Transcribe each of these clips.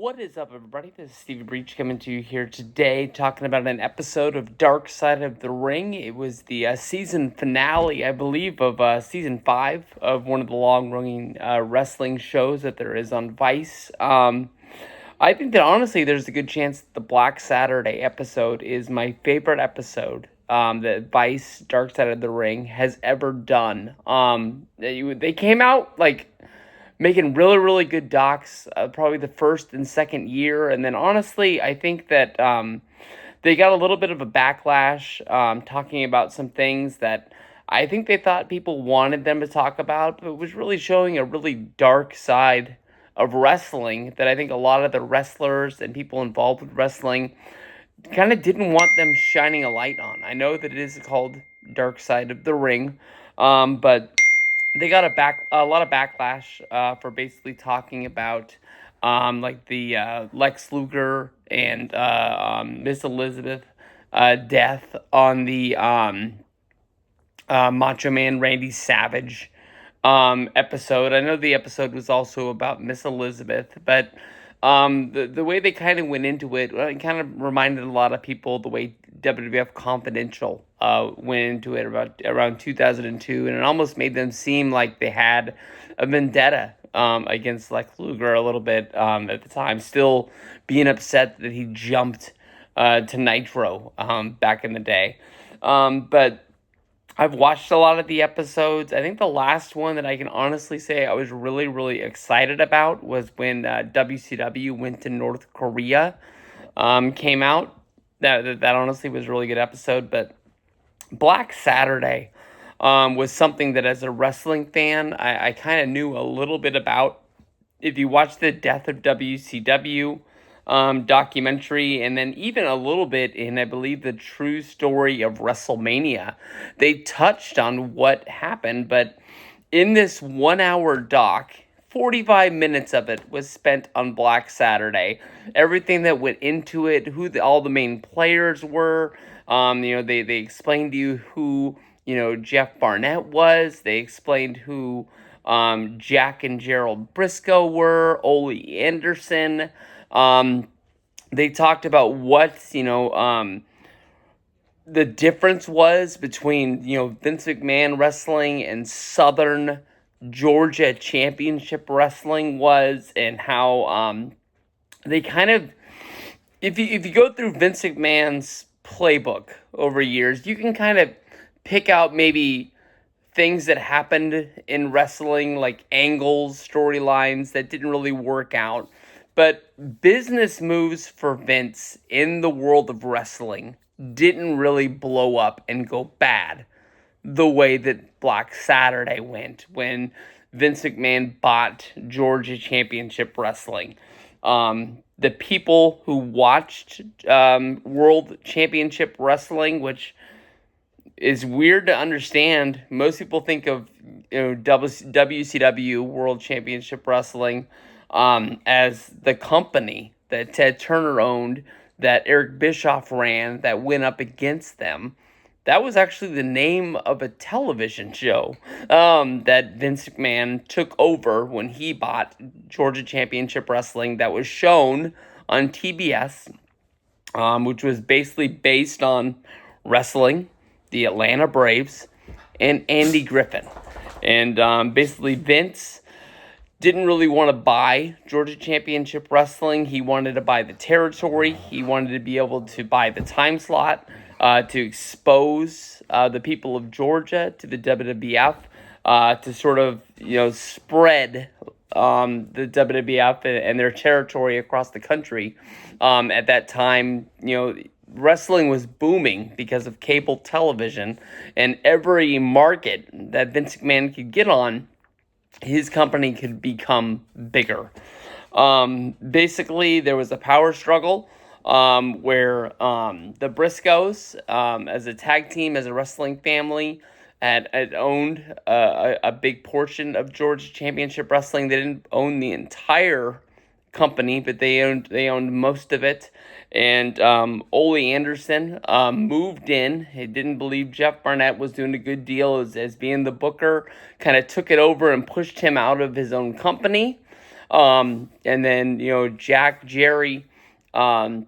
What is up, everybody? This is Stevie Breach coming to you here today, talking about an episode of Dark Side of the Ring. It was the season finale, I believe, of season 5 of one of the long-running wrestling shows that there is on Vice. I think that honestly, there's a good chance that the Black Saturday episode is my favorite episode that Vice Dark Side of the Ring has ever done. They came out like making really, really good docs, probably the first and second year. And then honestly, I think that they got a little bit of a backlash talking about some things that I think they thought people wanted them to talk about, but it was really showing a really dark side of wrestling that I think a lot of the wrestlers and people involved with wrestling kind of didn't want them shining a light on. I know that it is called Dark Side of the Ring, but they got a lot of backlash for basically talking about like the Lex Luger and Miss Elizabeth death on the Macho Man Randy Savage episode. I know the episode was also about Miss Elizabeth, but the way they kind of went into it, it kind of reminded a lot of people the way WWF Confidential went into it about around 2002, and it almost made them seem like they had a vendetta against Lex Luger a little bit at the time, still being upset that he jumped to Nitro back in the day. But I've watched a lot of the episodes. I think the last one that I can honestly say I was really, really excited about was when WCW went to North Korea, came out. That honestly was a really good episode. But Black Saturday was something that as a wrestling fan, I kind of knew a little bit about. If you watch the Death of WCW documentary, and then even a little bit in, I believe, the True Story of WrestleMania, they touched on what happened. But in this 1 hour doc, 45 minutes of it was spent on Black Saturday. Everything that went into it, who all the main players were. They explained to you who, Jeff Barnett was. They explained who Jack and Gerald Briscoe were, Ole Anderson. They talked about what, the difference was between, Vince McMahon wrestling and Southern Georgia Championship Wrestling was, and how they kind of, if you go through Vince McMahon's playbook over years, you can kind of pick out maybe things that happened in wrestling, like angles, storylines that didn't really work out. But business moves for Vince in the world of wrestling didn't really blow up and go bad the way that Black Saturday went when Vince McMahon bought Georgia Championship Wrestling. The people who watched World Championship Wrestling, which is weird to understand. Most people think of WCW World Championship Wrestling as the company that Ted Turner owned, that Eric Bischoff ran, that went up against them. That was actually the name of a television show that Vince McMahon took over when he bought Georgia Championship Wrestling, that was shown on TBS, which was basically based on wrestling, the Atlanta Braves, and Andy Griffin. And basically Vince didn't really want to buy Georgia Championship Wrestling. He wanted to buy the territory. He wanted to be able to buy the time slot to expose the people of Georgia to the WWF, to sort of, spread the WWF and their territory across the country. At that time, wrestling was booming because of cable television, and every market that Vince McMahon could get on, his company could become bigger. Basically, there was a power struggle where the Briscoes, as a tag team, as a wrestling family, had owned a big portion of Georgia Championship Wrestling. They didn't own the entire company, but they owned most of it. And Ole Anderson moved in. He didn't believe Jeff Barnett was doing a good deal as being the booker, kind of took it over and pushed him out of his own company. And then, Jack, Jerry, um,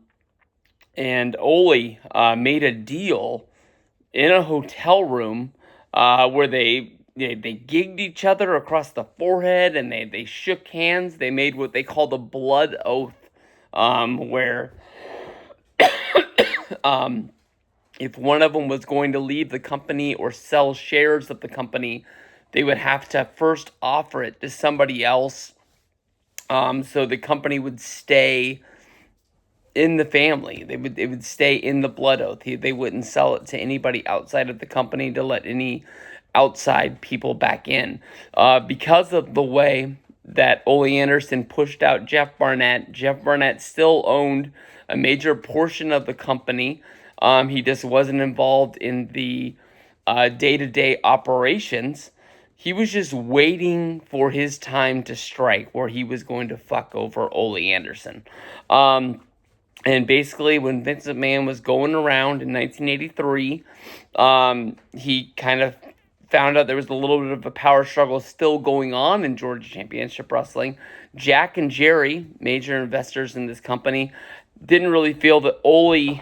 and Ole made a deal in a hotel room where they gigged each other across the forehead, and they shook hands. They made what they called a blood oath, where um, if one of them was going to leave the company or sell shares of the company, they would have to first offer it to somebody else, so the company would stay in the family. It would stay in the blood oath. They wouldn't sell it to anybody outside of the company to let any outside people back in. Because of the way that Ole Anderson pushed out Jeff Barnett still owned a major portion of the company. He just wasn't involved in the day-to-day operations. He was just waiting for his time to strike where he was going to fuck over Ole Anderson. And basically, when Vince McMahon was going around in 1983, he kind of found out there was a little bit of a power struggle still going on in Georgia Championship Wrestling. Jack and Jerry, major investors in this company, didn't really feel that Ole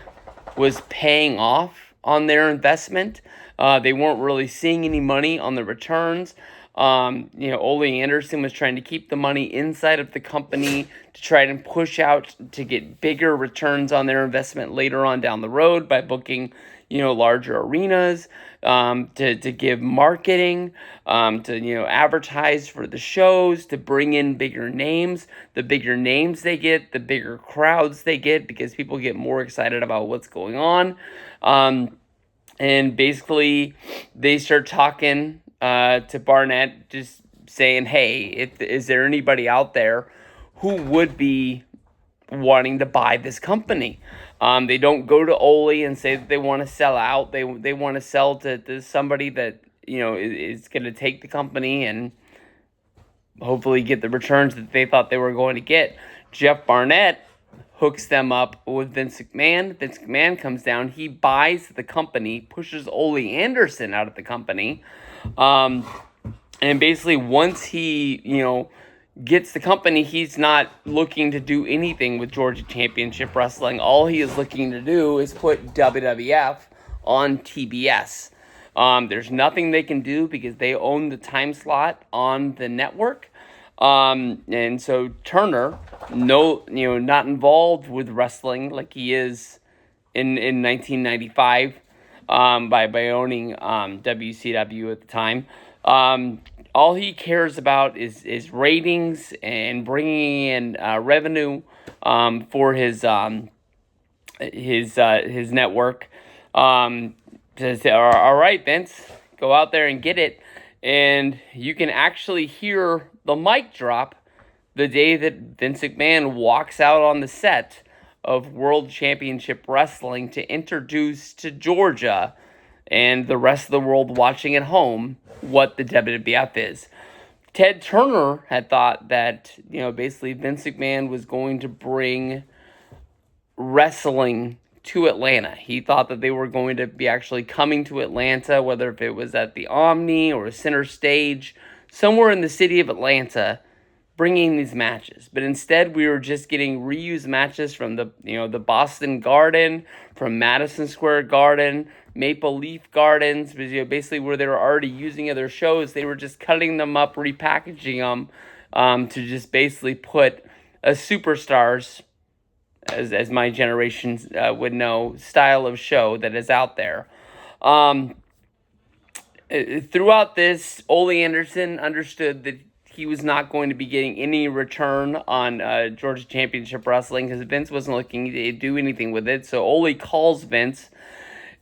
was paying off on their investment. They weren't really seeing any money on the returns. Ole Anderson was trying to keep the money inside of the company to try and push out to get bigger returns on their investment later on down the road by booking, larger arenas, to give marketing, to advertise for the shows, to bring in bigger names. The bigger names they get, the bigger crowds they get, because people get more excited about what's going on. And basically, they start talking to Barnett, just saying, hey, is there anybody out there who would be wanting to buy this company? They don't go to Ole and say that they want to sell out. They want to sell to somebody that, is going to take the company and hopefully get the returns that they thought they were going to get. Jeff Barnett hooks them up with Vince McMahon. Vince McMahon comes down. He buys the company, pushes Ole Anderson out of the company. And basically, once he, gets the company, he's not looking to do anything with Georgia Championship Wrestling. All he is looking to do is put WWF on TBS. There's nothing they can do because they own the time slot on the network. And so Turner, not involved with wrestling like he is in 1995, by owning WCW at the time. All he cares about is ratings and bringing in revenue for his network. To say, all right, Vince, go out there and get it. And you can actually hear the mic drop the day that Vince McMahon walks out on the set of World Championship Wrestling to introduce to Georgia and the rest of the world watching at home what the WWF is. Ted Turner had thought that, basically Vince McMahon was going to bring wrestling to Atlanta. He thought that they were going to be actually coming to Atlanta, whether if it was at the Omni or Center Stage, somewhere in the city of Atlanta, bringing these matches. But instead, we were just getting reused matches from the Boston Garden, from Madison Square Garden, Maple Leaf Gardens, basically where they were already using other shows. They were just cutting them up, repackaging them, to just basically put a superstars, as my generation would know, style of show that is out there. Throughout this, Ole Anderson understood that he was not going to be getting any return on Georgia Championship Wrestling because Vince wasn't looking to do anything with it. So Ole calls Vince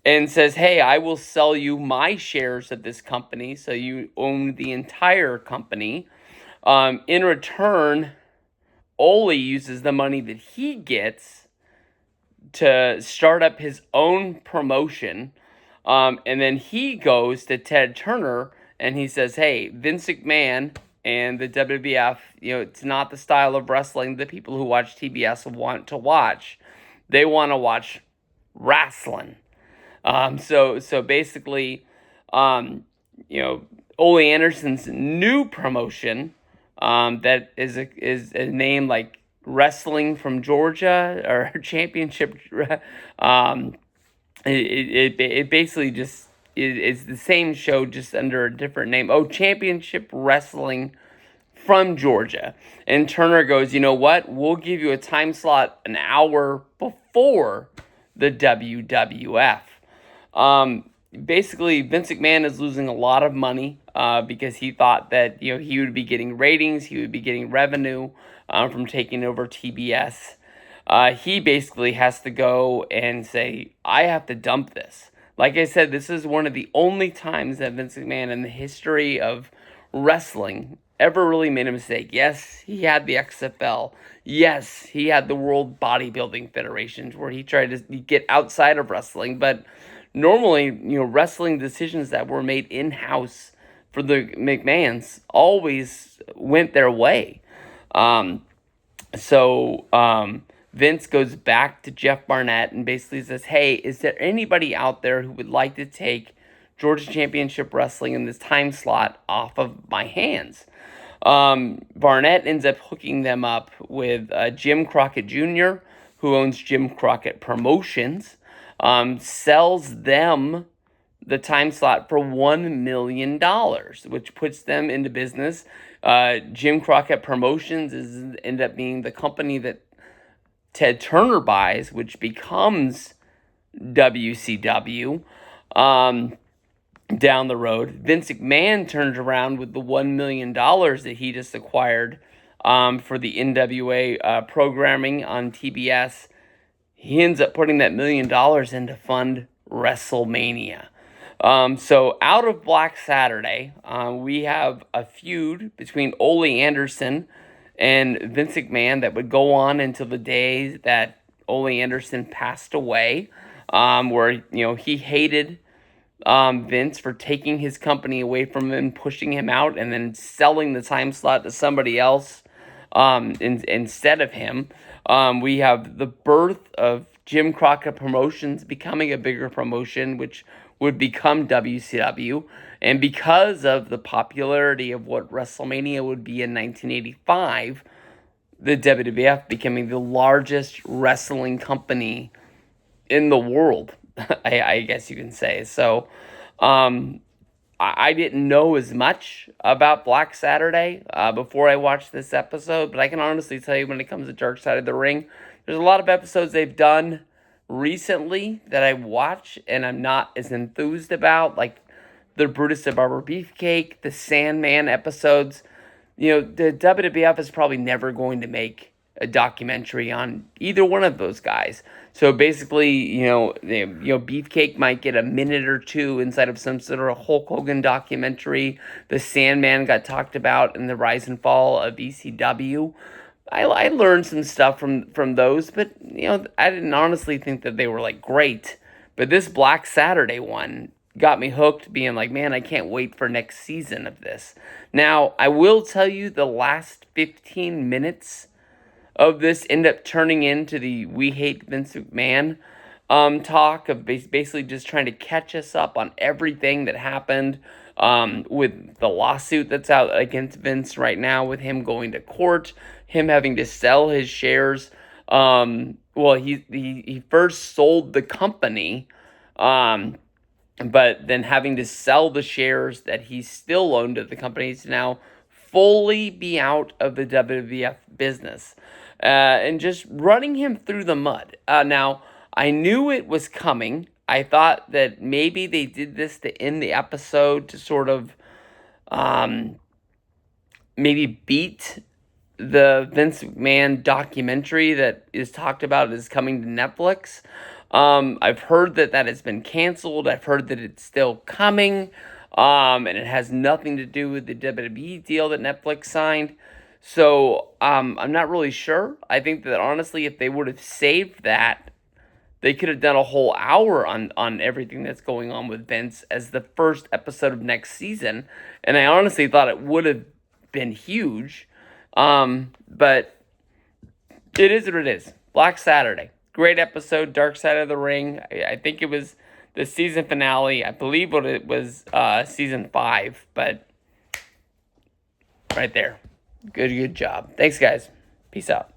and says, hey, I will sell you my shares of this company, so you own the entire company. In return, Ole uses the money that he gets to start up his own promotion. And then he goes to Ted Turner and he says, hey, Vince McMahon and the WWF, it's not the style of wrestling that people who watch TBS want to watch. They want to watch wrestling. So basically, Ole Anderson's new promotion, that is a name like Wrestling from Georgia or Championship. Um, it basically just is the same show, just under a different name. Oh, Championship Wrestling from Georgia. And Turner goes, you know what? We'll give you a time slot an hour before the WWF. Um, Basically, Vince McMahon is losing a lot of money because he thought that he would be getting ratings, he would be getting revenue from taking over TBS. He basically has to go and say, I have to dump this. Like I said, this is one of the only times that Vince McMahon in the history of wrestling ever really made a mistake. Yes, he had the XFL. Yes, he had the World Bodybuilding Federations where he tried to get outside of wrestling. But normally, wrestling decisions that were made in-house for the McMahons always went their way. Um, so Vince goes back to Jeff Barnett and basically says, hey, is there anybody out there who would like to take Georgia Championship Wrestling in this time slot off of my hands? Barnett ends up hooking them up with Jim Crockett Jr., who owns Jim Crockett Promotions, sells them the time slot for $1 million, which puts them into business. Jim Crockett Promotions end up being the company that Ted Turner buys, which becomes WCW. Down the road, Vince McMahon turned around with the $1 million that he just acquired for the NWA programming on TBS. He ends up putting that $1 million in to fund WrestleMania. So out of Black Saturday, we have a feud between Ole Anderson and Vince McMahon that would go on until the day that Ole Anderson passed away, where he hated Vince for taking his company away from him, pushing him out, and then selling the time slot to somebody else instead of him. We have the birth of Jim Crockett Promotions becoming a bigger promotion, which would become WCW. And because of the popularity of what WrestleMania would be in 1985, the WWF becoming the largest wrestling company in the world, I guess you can say. So, I didn't know as much about Black Saturday before I watched this episode, but I can honestly tell you when it comes to Dark Side of the Ring, there's a lot of episodes they've done recently that I watch and I'm not as enthused about, like the Brutus the Barber Beefcake, the Sandman episodes. The WWF is probably never going to make a documentary on either one of those guys. So basically, Beefcake might get a minute or two inside of some sort of Hulk Hogan documentary. The Sandman got talked about in the rise and fall of ECW. I learned some stuff from those, but I didn't honestly think that they were like great. But this Black Saturday one got me hooked, being like, man, I can't wait for next season of this. Now, I will tell you, the last 15 minutes of this end up turning into the We Hate Vince McMahon talk of basically just trying to catch us up on everything that happened with the lawsuit that's out against Vince right now, with him going to court, him having to sell his shares. Well, he first sold the company, but then having to sell the shares that he still owned of the company to now fully be out of the WWF business, and just running him through the mud. Now, I knew it was coming. I thought that maybe they did this to end the episode to sort of maybe beat the Vince McMahon documentary that is talked about is coming to Netflix. I've heard that has been canceled. I've heard that it's still coming, and it has nothing to do with the WWE deal that Netflix signed. So I'm not really sure. I think that honestly, if they would have saved that, they could have done a whole hour on everything that's going on with Vince as the first episode of next season. And I honestly thought it would have been huge. But it is what it is. Black Saturday. Great episode, Dark Side of the Ring. I think it was the season finale. I believe what it was season 5, but right there. Good job. Thanks, guys. Peace out.